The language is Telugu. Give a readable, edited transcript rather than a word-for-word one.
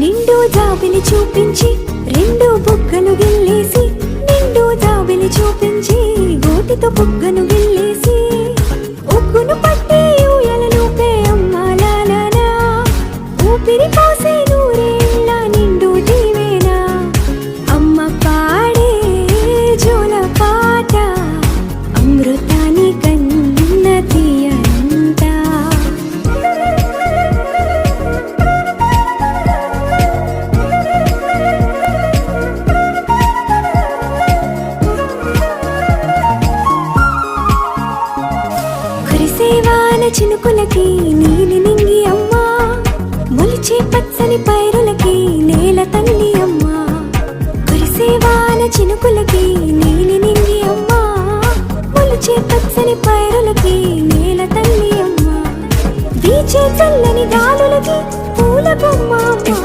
నిండు జాబిలి చూపించి రెండు బుగ్గలు గిల్లేసి, నిండు జాబిలి చూపించి గోటితో బుగ్గను గిల్లేసి, ఉగ్గును పట్టి ఊయలనుపే అమ్మా లాలానా, ఊపిరి పోసే నూరేళ్ళ నిండు దీవేనా. అమ్మ పాడే జోల పాట అమృతాని కన్న తీయంట. కురిసేవాన చినుకులకి నీలి నింగి అమ్మా, మొలిచే పచ్చని పైరులకి నేల తల్లి అమ్మా. కురిసేవాన చినుకులకి నీలి నింగి అమ్మా, మొలిచే పచ్చని పైరులకి నేల తల్లి అమ్మా. వీచే చల్లని గాలులకి పూల బొమ్మ అమ్మా.